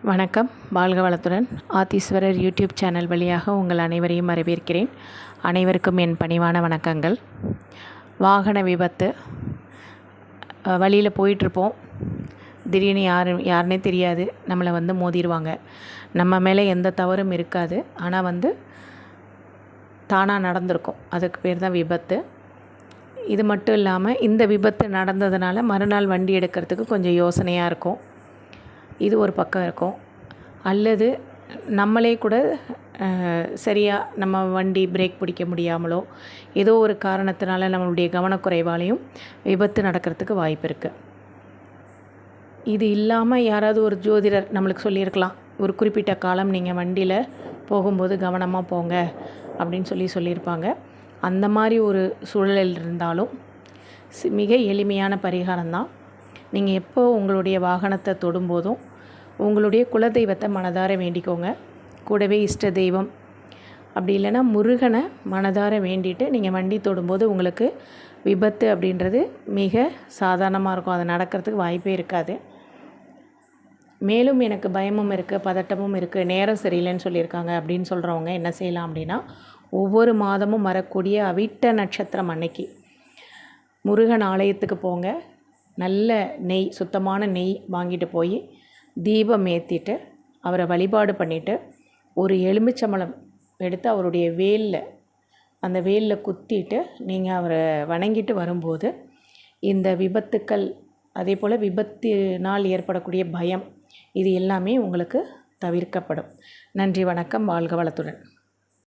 வணக்கம். வாழ்க வளத்துடன். ஆத்தீஸ்வரர் யூடியூப் சேனல் வழியாக உங்கள் அனைவரையும் வரவேற்கிறேன். அனைவருக்கும் என் பணிவான வணக்கங்கள். வாகன விபத்து, வழியில் போயிட்டுருப்போம், திடீர்னு யாருன்னே தெரியாது நம்மளை மோதிடுவாங்க. நம்ம மேலே எந்த தவறும் இருக்காது, ஆனால் தானாக நடந்திருக்கும். அதுக்கு பேர் தான் விபத்து. இது மட்டும் இல்லாமல் இந்த விபத்து நடந்ததுனால மறுநாள் வண்டி எடுக்கிறதுக்கு கொஞ்சம் யோசனையாக இருக்கும். இது ஒரு பக்கம் இருக்கும். அல்லது நம்மளே கூட சரியாக நம்ம வண்டி பிரேக் பிடிக்க முடியாமலோ ஏதோ ஒரு காரணத்தினால நம்மளுடைய கவனக்குறைவாலையும் விபத்து நடக்கிறதுக்கு வாய்ப்பு இருக்குது. இது இல்லாமல் யாராவது ஒரு ஜோதிடர் நம்மளுக்கு சொல்லியிருக்கலாம், ஒரு குறிப்பிட்ட காலம் நீங்கள் வண்டியில் போகும்போது கவனமாக போங்க அப்படின்னு சொல்லியிருப்பாங்க. அந்த மாதிரி ஒரு சூழலில் இருந்தாலும் மிக எளிமையான பரிகாரம்தான். நீங்கள் எப்போ உங்களுடைய வாகனத்தை தொடும்போதும் உங்களுடைய குலதெய்வத்தை மனதார வேண்டிக்கோங்க. கூடவே இஷ்ட தெய்வம் அப்படி இல்லைன்னா முருகனை மனதார வேண்டிட்டு நீங்கள் வண்டி தொடும்போது உங்களுக்கு விபத்து அப்படின்றது மிக சாதாரணமாக இருக்கும். அது நடக்கிறதுக்கு வாய்ப்பே இருக்காது. மேலும் எனக்கு பயமும் இருக்குது, பதட்டமும் இருக்குது, நேரம் சரியில்லைன்னு சொல்லியிருக்காங்க அப்படின்னு சொல்கிறவங்க என்ன செய்யலாம் அப்படின்னா, ஒவ்வொரு மாதமும் வரக்கூடிய அவிட்ட நட்சத்திரம் அன்னைக்கு முருகன் ஆலயத்துக்கு போங்க. நல்ல நெய், சுத்தமான நெய் வாங்கிட்டு போய் தீபம் ஏற்றிட்டு அவரை வழிபாடு பண்ணிவிட்டு ஒரு எலுமிச்சம்பழம் எடுத்து அவருடைய அந்த வேலில் குத்திட்டு நீங்கள் அவரை வணங்கிட்டு வரும்போது இந்த விபத்துக்கள், அதே போல் விபத்தினால் ஏற்படக்கூடிய பயம், இது எல்லாமே உங்களுக்கு தவிர்க்கப்படும். நன்றி, வணக்கம். வாழ்க வளத்துடன்.